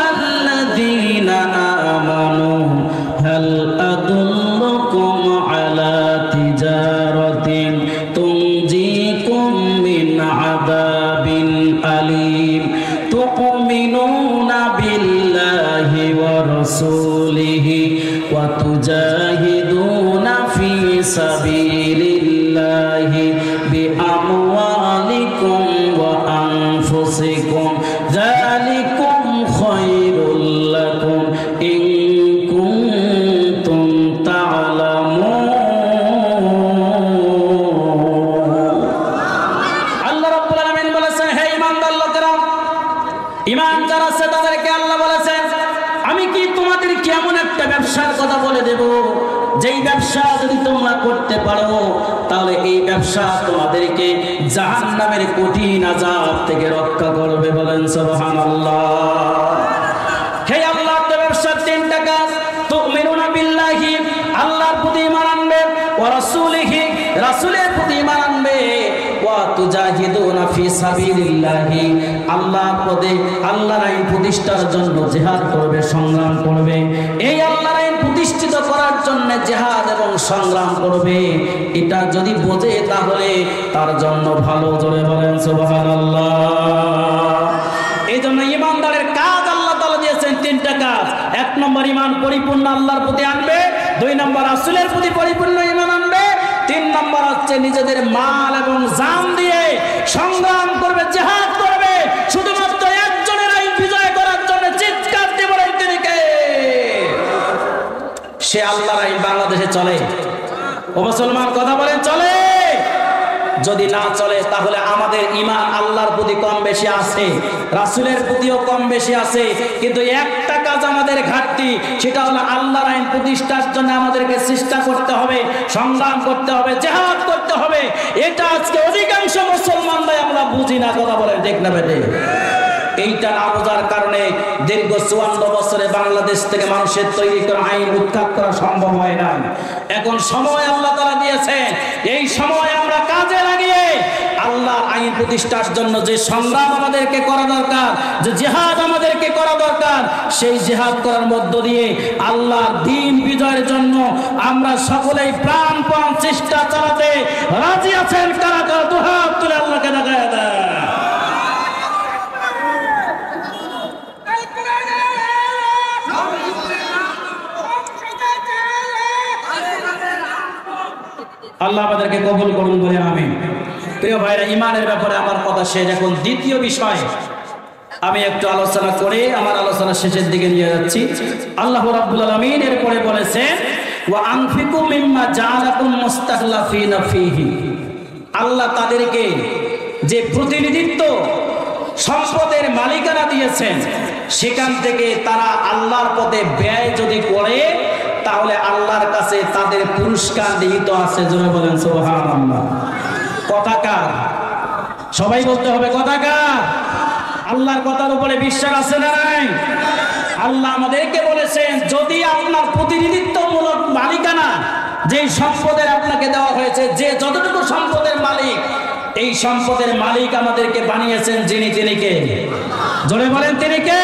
আইয়ুহাল্লাযীনা আমানু হাল আদুল্লুকুম আলা তিজারাতিন তুনজিকুম মিন আযাবিন আলীম তুমিনুনা বিল্লাহি ওয়া রাসূলিহি ওয়া তুজাহিদুনা ফি সাবিলিল্লাহি বিআমওয়ালিকুম ওয়া আনফুসিকুম যালিকুম খায়রুল লাকুম ইন কুনতুম তা'লামুন। আল্লাহ রাব্বুল আলামিন বলেছেন, হে ঈমানদার লোকেরা, ঈমান যারা আছে তাদেরকে আল্লাহ বলেছেন, আমি কি তোমাদেরকে এমন একটা ব্যবসার কথা বলে দেব, যেই ব্যবসা যদি তোমরা করতে পারো তাহলে এই ব্যবসা তোমাদেরকে জাহান্নামের কঠিন আযাব থেকে রক্ষা করবে। বলেন সুবহানাল্লাহ। হে আল্লাহর ব্যবসার 3টা কাজ, তুমিনুনা বিল্লাহি, আল্লাহর প্রতি ঈমান আনবে, ওয়া রাসূলিহি, রাসূলের প্রতি ঈমান আনবে, ওয়া তুজাহিদুনা ফি সাবিলিল্লাহি, আল্লাহর পথে আল্লাহর আইন প্রতিষ্ঠার জন্য জিহাদ করবে, সংগ্রাম করবে। এই আল্লাহর আইন প্রতিষ্ঠিত করার জন্য জিহাদ এবং সংগ্রাম করবে, এটা যদি বোঝে তাহলে তার জন্য ভালো। জোরে বলেন সুবহানাল্লাহ। এই জন্য ঈমানদারের কাজ আল্লাহ তাআলা দিয়েছেন 3টা কাজ। 1 নম্বর ঈমান পরিপূর্ণ আল্লাহর প্রতি আনবে, 2 নম্বর রাসূলের প্রতি পরিপূর্ণ ঈমান আনবে, 3 নম্বর হচ্ছে নিজেদের মাল এবং জান দিয়ে সংগ্রাম করবে, জিহাদ করবে, শুধুমাত্র একজনের আইন বিজয় করার জন্য। চিৎকার দিয়ে বলেন তিনি কে? সে আল্লাহর আইন বাংলাদেশে চলে? ও মুসলমান কথা বলেন, চলে? যদি না চলে তাহলে আমাদের ঈমান আল্লাহর প্রতি কম বেশি আছে, রাসূলের প্রতিও কম বেশি আছে, কিন্তু একটা কাজ আমাদের ঘাটতি, সেটা হলো আল্লাহর আইন প্রতিষ্ঠার জন্য আমাদেরকে চেষ্টা করতে হবে, সংগ্রাম করতে হবে, জিহাদ করতে হবে। এটা আজকে অধিকাংশ মুসলমানরা আমরা বুঝি না। কথা বলেন ঠিক না বেঠিক? এইটা না বোঝার কারণে দীর্ঘ 54 বছরে বাংলাদেশ থেকে মানুষের তৈরি করা আইন উৎখাত করা সম্ভব হয় না। এখন সময় আল্লাহ তাআলা দিয়েছে, এই সময় আমরা কাজে লাগিয়ে আল্লাহ আইন প্রতিষ্ঠার জন্য যে সংগ্রাম আমাদেরকে করা দরকার, যে জিহাদ আমাদেরকে করা দরকার, সেই জিহাদ করার মধ্য দিয়ে আল্লাহর দ্বীন বিজয়ের জন্য আমরা সকলেই প্রাণপণ চেষ্টা চালাতে রাজি আছেন? কারা কারা দুহাত তুলে আল্লাহকে দেখায় দেয়। আল্লাহ আমাদেরকে কবুল করুন বলে আমিন। প্রিয় ভাইরা, ঈমানের ব্যাপারে আমার কথা শেষ। এখন দ্বিতীয় বিষয় আমি একটু আলোচনা করে আমার আলোচনা শেষের দিকে নিয়ে যাচ্ছি। আল্লাহ রাব্বুল আলামিন এরপরে বলেছেন, ওয়া আনফিকু মিম্মা জাআলাকুম মুস্তাখলাফিনা ফীহি। আল্লাহ তাদেরকে যে প্রতিনিধিত্ব সম্পদের মালিকানা দিয়েছেন, সেখান থেকে তারা আল্লাহর পথে ব্যয় যদি করে তাহলে আল্লাহর কাছে তাদের পুরস্কার নিহিত আছে। জোরে বলেন সুবহানাল্লাহ। কথা কার? সবাই বলতে হবে কথা কার? আল্লাহর কথার উপরে বিশ্বাস আছে না নাই? আল্লাহ আমাদেরকে বলেছেন, যদি আপনার প্রতিনিধিত্বমূলক মালিকানা যে সম্পদের আপনাকে দেওয়া হয়েছে, যে যতটুকু সম্পদের মালিক, এই সম্পদের মালিক আমাদেরকে বানিয়েছেন যিনি, তিনি কে? জোরে বলেন তিনি কে?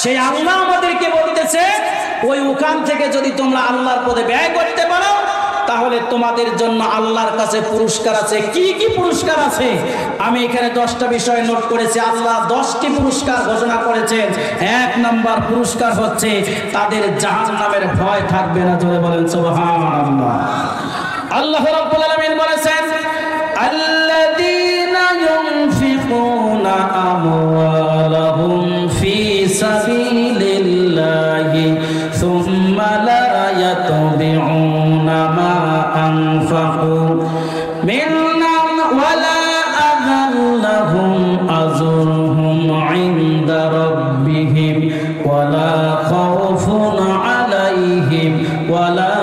সেই আল্লাহ আমাদেরকে বলতেছে, ওই ওখান থেকে যদি তোমরা আল্লাহর পথে ব্যয় করতে পারো তাহলে তোমাদের জন্য আল্লাহর কাছে পুরস্কার আছে। কি কি পুরস্কার আছে? আমি এখানে 10টা বিষয় নোট করেছি। আল্লাহ 10টি পুরস্কার ঘোষণা করেছেন। 1 নাম্বার পুরস্কার হচ্ছে তাদের জাহান্নামের ভয় থাকবে না। জোরে বলেন সুবহানাল্লাহ। আল্লাহ রাব্বুল আলামিন বলেছেন, আল্লাযীনা ইউনফিকুনা আমওয়ালাহুম ফি সাবিলিল্লাহি সুম্মা লা ইয়াতবিউনা মা আনফাকু মিন্নাম ওয়ালা আযাল্লাহুম আজরুহুম ইনদা রাব্বিহিম ওয়ালা খাউফুন আলাইহিম ওয়ালা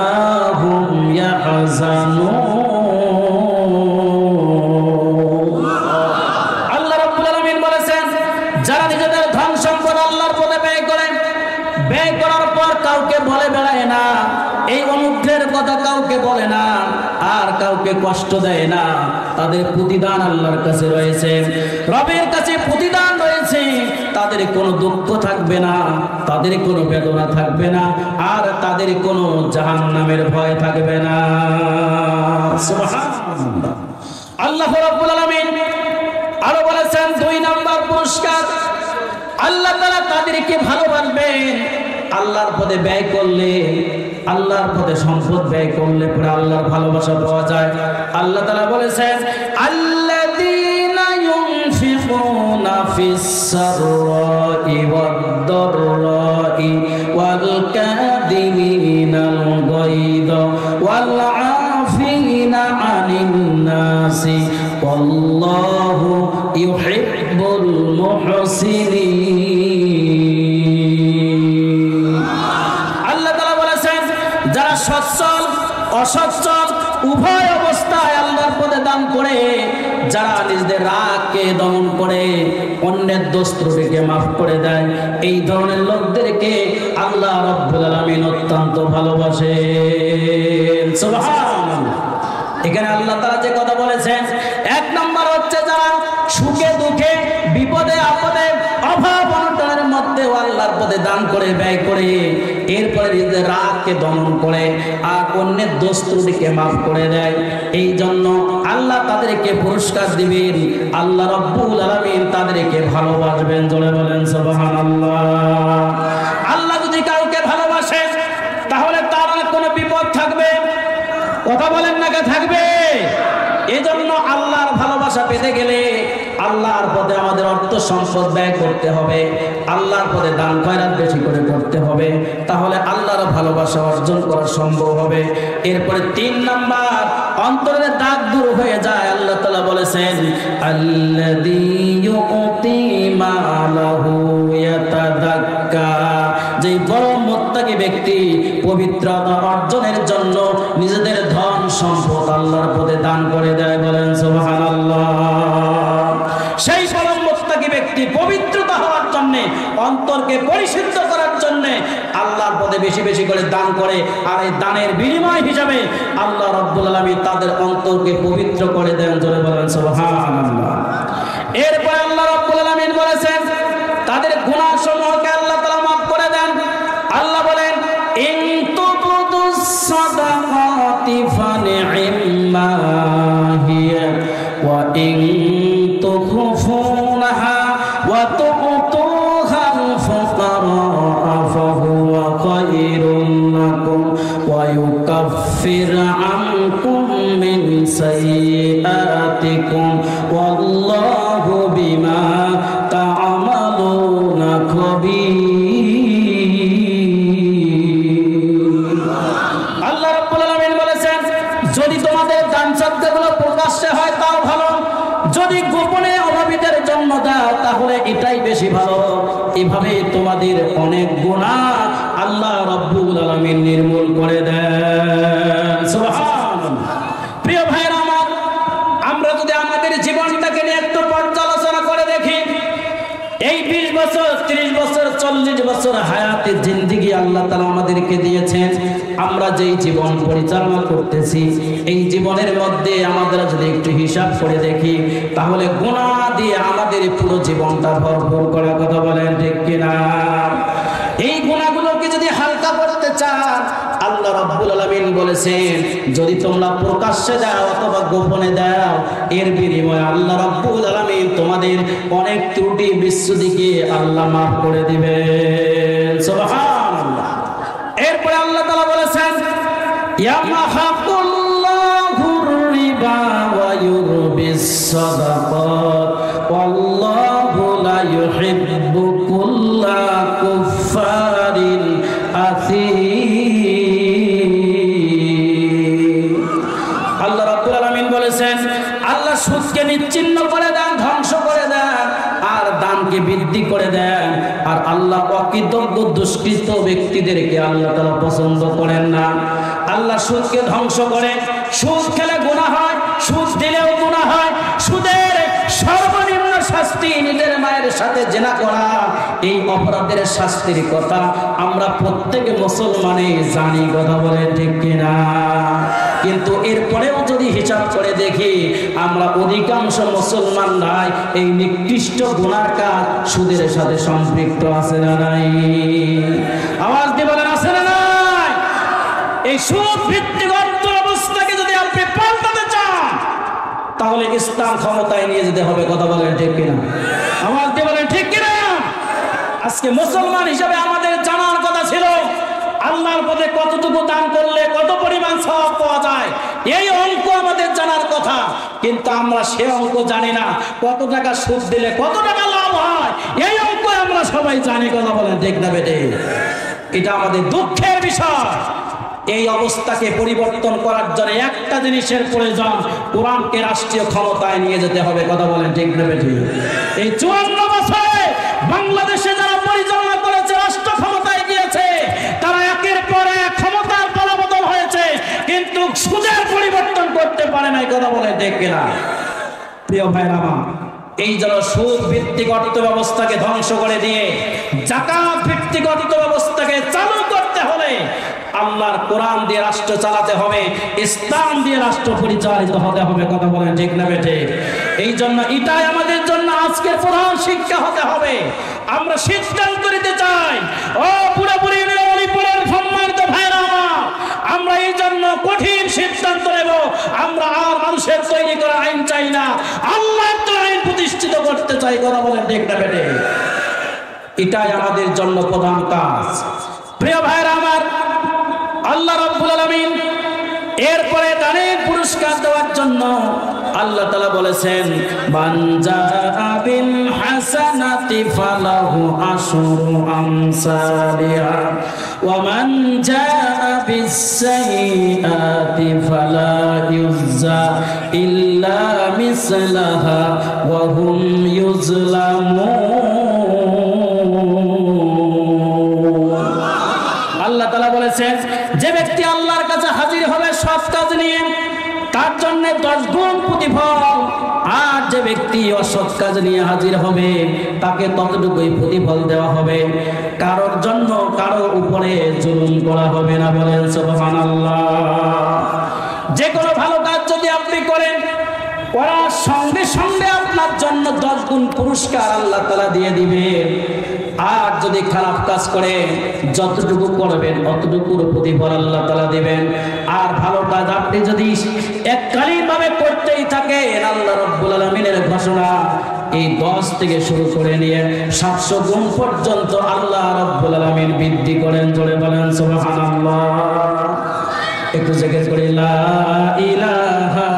হুম ইয়াহজানুন। আল্লাহ রাব্বুল আলামিন বলেছেন, যারা নিজেদের ধন সম্পদ আল্লাহর পথে ব্যয় করে, ব্যয় করার পর কাউকে বলে বেড়ায় না, এই অনুগ্রহের কথা কাউকে বলে না, আর কাউকে কষ্ট দেয় না, তাদের প্রতিদান আল্লাহর কাছে রয়েছে, রবের কাছে প্রতিদান রয়েছে। তাদের কোনো দুঃখ থাকবে না, তাদের কোনো বেদনা থাকবে না, আর তাদের কোনো জাহান্নামের ভয় থাকবে না। সুবহানাল্লাহ। আল্লাহ রাব্বুল আলামিন আরো বলেছেন, 2 নাম্বার পুরস্কার, আল্লাহ তাআলা তাদেরকে ভালোবাসবেন। আল্লাহর পথে ব্যয় করলে, আল্লাহর পথে সম্পদ ব্যয় করলে পরে আল্লাহর ভালোবাসা পাওয়া যায়। আল্লাহ তাআলা বলেছেন, আল্লাযীনা ইউনফিকুনা ফিস সাররাই ওয়াদ দাররাই ওয়াল কাযিমিনাল গায়দ ওয়াল আফিনা আনিন নাসি ওয়াল্লাহু ইউহিব্বুল মুহসিনিন। আল্লাহ তাআলা বলেছেন, যারা সচ্ছল অসচ্ছল উভয় অবস্থায় আল্লাহর পথে দান করে, যারা নিজেদের রাগকে দমন করে, অন্যের দোষ ত্রুটিকে মাফ করে দেয়, এই ধরনের লোকদেরকে আল্লাহ রাব্বুল আলামিন অত্যন্ত ভালোবাসেন। সুবহানাল্লাহ। এখানে আল্লাহ তাআলা যে কথা বলেছেন, 1 নাম্বার হচ্ছে যারা সুখে দুঃখে বিপদে আপদে অভাব অনটনের মধ্যে আল্লাহর পথে দান করে ব্যয় করে, এরপরে নিজেদের রাগকে দমন করে আর অন্যের দোষ ত্রুটিকে মাফ করে দেয়, এই জন্য আল্লাহ তাদেরকে পুরস্কার দিবেন। আল্লাহ রাব্বুল আলামিন তাদেরকে ভালোবাসবেন। জোরে বলেন সুবহানাল্লাহ। আল্লাহ যদি কাউকে ভালোবাসেন তাহলে তার কোনো বিপদ থাকবে? কথা বলেন না, কে থাকবে? এজন্য আল্লাহর ভালোবাসা পেতে গেলে আল্লাহর পথে আমাদের অর্থ সম্পদ ব্যয় করতে হবে, আল্লাহর পথে দান খয়রাত বেশি করে করতে হবে, তাহলে আল্লাহর ভালোবাসা অর্জন করা সম্ভব হবে। এরপরে 3 নাম্বার, অন্তরের দাগ দূর হয়ে যায়। আল্লাহ তাআলা বলেছেন, আল্লাযী ইউতি মালাহু ইয়াতাযাক্কা, যে বড় মুত্তাকি ব্যক্তি পবিত্রতা অর্জনের জন্য নিজেদের ধন সম্পদ আল্লাহর পথে দান করে দেয়। বলেন সুবহানাল্লাহ। সেই বড় মুত্তাকি ব্যক্তি, পবিত্র অন্তরকে পরিশুদ্ধ করার জন্য আল্লাহর পথে বেশি বেশি করে দান করে, আর এই দানের বিনিময় হিসাবে আল্লাহ রাব্বুল আলামিন তাদের অন্তরকে পবিত্র করে দেন। জোরে বলেন সুবহানাল্লাহ। এরপরে আল্লাহ রাব্বুল আলামিন বলেছেন তাদের গুনাহ সমূহকে আল্লাহ তাআলা মাফ করে দেন। আল্লাহ বলেন ইন তুবদুস সাদাকাতি ফানি'ম্মা হিয়া ওয়া ইন তুখফুনাহা ওয়া তু'তুহাল ফুকারা ফাহুয়া খায়রুন লাকুম ওয়া ইউকাফির আনকুম মিন সাইয়্যাতিকুম ওয়াল্লাহু বিমা তা'মালুনা খাবীর। আল্লাহ রাব্বুল আলামিন বলেছেন যদি তোমাদের দান সদকাগুলো প্রকাশ্যে হয় তাও ভালো, যদি গোপনে অভাবীদের জন্য দাও তাহলে এটাই বেশি ভালো। এভাবে তোমাদের অনেক গুনাহ আল্লাহ রাব্বুল আলামিন নির্মূল করে দেন। সুবহানাল্লাহ। প্রিয় ভাইরা আমার, আমরা যদি আমাদের জীবনটাকে নিয়ে একটু পর্যালোচনা করে দেখি, এই 20 বছর 30 বছর 40 বছর হায়াতে জিন্দেগি আল্লাহ তাআলা আমাদেরকে দিয়েছেন। আমরা যেই জীবন পরিচালনা করতেছি এই জীবনের মধ্যে আমাদের যদি একটু হিসাব করে দেখি তাহলে গুনাহ দিয়ে আমাদের পুরো জীবনটা ভরপুর করার কথা বলেন ঠিক কিনা? এই গুনাহগুলোকে যদি হালকা করতে চান আল্লাহ রাব্বুল আলামিন বলেছেন যদি তোমরা প্রকাশ্যে দাও অথবা গোপনে দাও এর বিনিময়ে আল্লাহ রাব্বুল আলামিন তোমাদের অনেক ত্রুটি বিচ্যুতিকে আল্লাহ মাফ করে দিবেন। সুবহানাল্লাহ। এরপরে আল্লাহ তাআলা বলেছেন ইয়ামহাকুল্লাহুর রিবা ওয়া ইউরবিস সাদাকাত ওয়াল্লাহু লা ইউহিব্বু কুল্লা কুফফারিন আসীম। আল্লাহ রাব্বুল আলামিন বলেছেন আল্লাহ সুদকে নিশ্চিহ্ন করে দেন, ধ্বংস করে দেন, আর দানকে বৃদ্ধি করে দেন। আর আল্লাহ অকৃতজ্ঞ দুষ্কৃত ব্যক্তিদেরকে আল্লাহ তাআলা পছন্দ করেন না। আল্লাহ সুদকে ধ্বংস করে। সুদ খেলে গুনাহ হয়, সুদ দিলেও গুনাহ হয়। সুদের সর্বনিম্ন শাস্তি নিজের মায়ের সাথে জিনা করা, এই অপরাধের শাস্তির কথা আমরা প্রত্যেকে মুসলমানই জানি, কথা বলে ঠিক কিনা? কিন্তু এরপরেও যদি হিসাব করে দেখি আমরা অধিকাংশ মুসলমানরাই এই নিকৃষ্ট গুনার কাজ সুদের সাথে সম্পৃক্ত আছে না নাই? আওয়াজ দিয়ে বলেন আছে না নাই? এই সুদ ভিত্তিক অর্থ অবস্থাকে যদি আপনি পাল্টাতে চান তাহলে ইসলাম ক্ষমতায় নিয়ে যেতে হবে, কথা বলেন ঠিক কিনা? আওয়াজ দিয়ে বলেন ঠিক কিনা? আজকে মুসলমান হিসেবে আমাদের জানার কথা ছিল আল্লাহর পথে কতটুকু দান করলে কত পরিমাণ সওয়াব পাওয়া যায়, এই অঙ্ক আমাদের জানার কথা। কিন্তু আমরা সে অঙ্ক জানি না। কত টাকা সুদ দিলে কত টাকা লাভ হয় এই অঙ্ক আমরা সবাই জানি, কথা বলেন ঠিক না বেটে? এটা আমাদের দুঃখের বিষয়। এই অবস্থাকে পরিবর্তন করার জন্য একটা জিনিসের প্রয়োজন, কোরআনকে রাষ্ট্রীয় ক্ষমতায় নিয়ে যেতে হবে, কথা বলেন ঠিক না বেটে? এই 54 বছরে বাংলাদেশে যারা পরিচালনা করেছে, রাষ্ট্র ক্ষমতায় গিয়েছে, তারা একের পর এক ক্ষমতার পরিবর্তন হয়েছে কিন্তু সুদের পরিবর্তন করতে পারে নাই, কথা বলে ঠিক কিনা? প্রিয় ভাইরা আমার, এই জন্য সুদ ভিত্তিক অর্থ ব্যবস্থাকে ধ্বংস করে দিয়ে যাকাত ভিত্তিক অর্থ ব্যবস্থাকে চালু করতে হলে আল্লাহর কোরআন দিয়ে রাষ্ট্র চালাতে হবে, ইসলাম দিয়ে রাষ্ট্র পরিচালিত হতে হবে, কথা বলেন ঠিক না বেটে? এই জন্য এটাই আমাদের জন্য আজকের প্রধান শিক্ষা হতে হবে। আমরা সিদ্ধান্ত নিতে চাই, ও পুরোপুরি অলিপুরের সম্মানিত ভাইরা আমার, আমরা এই জন্য কঠিন সিদ্ধান্ত নেব। আমরা আর মানুষের তৈরি করা আইন চাই না, আল্লাহর আইন প্রতিষ্ঠিত করতে চাই, কথা বলেন ঠিক না বেটে? এটাই আমাদের জন্য প্রধান কাজ। প্রিয় ভাইরা আমার, আল্লাহ রাব্বুল আলামিন এরপরে দানের পুরস্কার দেওয়ার জন্য আল্লাহ তাআলা বলেছেন মান জাআ বিল হাসানাতি ফালাহু আশরু আমসালিহা ওয়া মান জাআ বিস সাইয়্যাতি ফালা ইউজা ইল্লা মিসলাহা ওয়া হুম ইউজলামুন। আল্লাহ তাআলা বলেছেন যে ব্যক্তি আল্লাহর কাছে হাজির হবে সৎ কাজ নিয়ে তার জন্য 10 গুণ প্রতিফল, আর যে যে ব্যক্তি অসৎ কাজ নিয়ে হাজির হবে তাকে ততটুকুই প্রতিফল দেওয়া হবে, কারোর জন্য কারো উপরে জুলুম করা হবে না। বলেন সুবহানাল্লাহ। যে কোনো ভালো কাজ যদি আপনি করেন, করার সঙ্গে সঙ্গে আপনার জন্য 10 গুণ পুরস্কার আল্লাহ তাআলা দিয়ে দিবেন। আর যদি খারাপ কাজ করে যতটুকু করবেন অতটুকুর প্রতিফল আল্লাহ তাআলা দিবেন। আর ভালো কাজ আপনি যদি এককালীনভাবে করতেই থাকেন, আল্লাহ রাব্বুল আলামিনের ঘোষণা, এই 10 থেকে শুরু করে নিয়ে 700 গুণ পর্যন্ত আল্লাহ রাব্বুল আলামিন বৃদ্ধি করেন। জোরে বলেন সুবহানাল্লাহ। একটু জিকির করে লা ইলাহা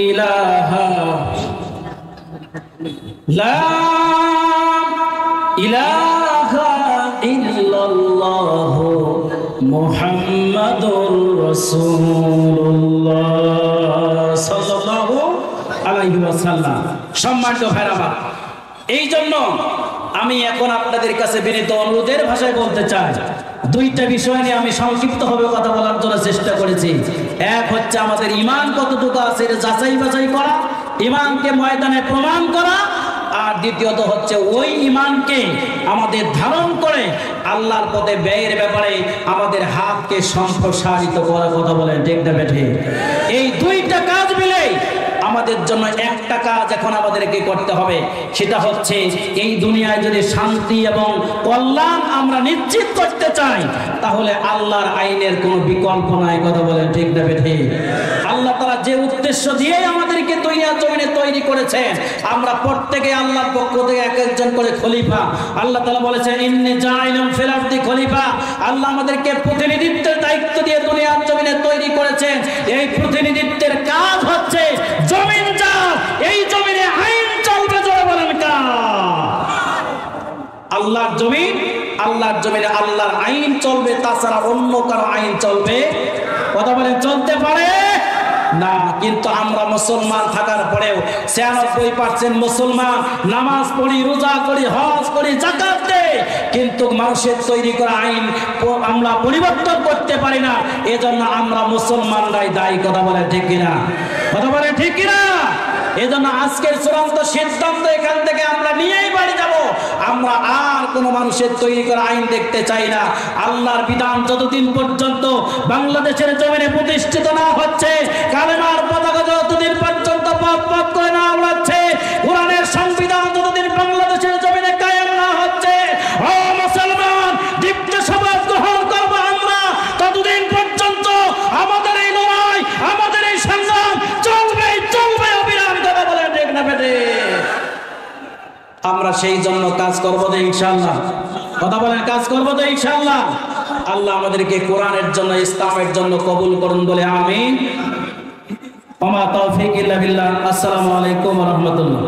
ইলাহা লা ইলাহা ইল্লাল্লাহু মুহাম্মাদুর রাসূলুল্লাহ সাল্লাল্লাহু আলাইহি ওয়াসাল্লাম। সম্মানিত ভাইরা, এই জন্য আমি এখন আপনাদের কাছে বিনীত অনুরোধের ভাষায় বলতে চাই, 2টা বিষয় নিয়ে আমি সংক্ষিপ্তভাবে কথা বলার জন্য চেষ্টা করেছি। এক হচ্ছে আমাদের ঈমান কতটুকু আছে এটা যাচাই বাছাই করা, ঈমানকে ময়দানে প্রমাণ করা। আর দ্বিতীয়ত হচ্ছে ওই ঈমানকে আমাদের ধারণ করে আল্লাহর পথে ব্যয়ের ব্যাপারে আমাদের হাতকে সম্প্রসারিত করার কথা বলেন, ঠিক না বেঠিক? এই 2টা কাজ মিলে আমাদের জন্য একটা কাজ এখন আমাদেরকে করতে হবে, সেটা হচ্ছে এই দুনিয়ায় যদি শান্তি এবং কল্যাণ আমরা নিশ্চিত করতে চাই, তাহলে আল্লাহর আইনের কোনো বিকল্প নাই। কথা বলেন, ঠিক না বেঠিক? আল্লাহ তাআলা যে উদ্দেশ্য দিয়ে আমাদেরকে দুনিয়ার জমিনে তৈরি করেছেন, আমরা প্রত্যেকে আল্লাহর পক্ষ থেকে এক একজন করে খলিফা। আল্লাহ তাআলা বলেছেন ইন্নী জাইলুম ফিল আরদি খলিফা। আল্লাহ আমাদেরকে প্রতিনিধিত্বের দায়িত্ব দিয়ে দুনিয়ার জমিনে তৈরি করেছেন। এই প্রতিনিধিত্বের কাজ হচ্ছে জমিন যার, এই জমিনে আইন চলবে। জোরে বলেন কার? আল্লাহর জমিন, আল্লাহর জমিনে আল্লাহর আইন চলবে, তাছাড়া অন্য কারো আইন চলবে? কথা বলেন, চলতে পারে না। কিন্তু আমরা মুসলমান থাকার পরেও 96% মুসলমান, নামাজ পড়ি, রোজা করি, হজ করি, যাকাত দেই, কিন্তু মানুষের তৈরি করা আইন আমরা পরিবর্তন করতে পারি না। এজন্য আমরা মুসলমানরাই দায়ী। কথা বলে ঠিক কিনা? কথা বলে ঠিক কিনা? এজন্য আজকের চূড়ান্ত সিদ্ধান্ত এখান থেকে আমরা নিয়েই বাড়ি যাব। আমরা আর কোনো মানুষের তৈরি করা আইন দেখতে চাই না। আল্লাহর বিধান যতদিন পর্যন্ত বাংলাদেশের জমিনে প্রতিষ্ঠিত না হচ্ছে, কালেমার পতাকা যতদিন পর্যন্ত পথ পথ করে না উড়াচ্ছে, কোরআনের সংবিধান যতদিন বাংলাদেশের জমিনে কায়েম না হচ্ছে, ও মুসলমান, দীপ্ত শপথ গ্রহণ করবো আমরা, ততদিন পর্যন্ত আমাদের এই লড়াই, আমাদের এই সংগ্রাম চলবে চলবে অবিরাম। কথা বলে ঠিক না বেটে? আমরা সেই জন্য কাজ করবো তো ইনশাআল্লাহ। কথা বলেন, কাজ করবো তো ইনশাআল্লাহ। আল্লাহ আমাদেরকে কোরআনের জন্য, ইসলামের জন্য কবুল করুন বলে আমিন। ওয়া মা তাওফীক ইল্লা বিল্লাহ। আসসালামু আলাইকুম ওয়া রাহমাতুল্লাহ।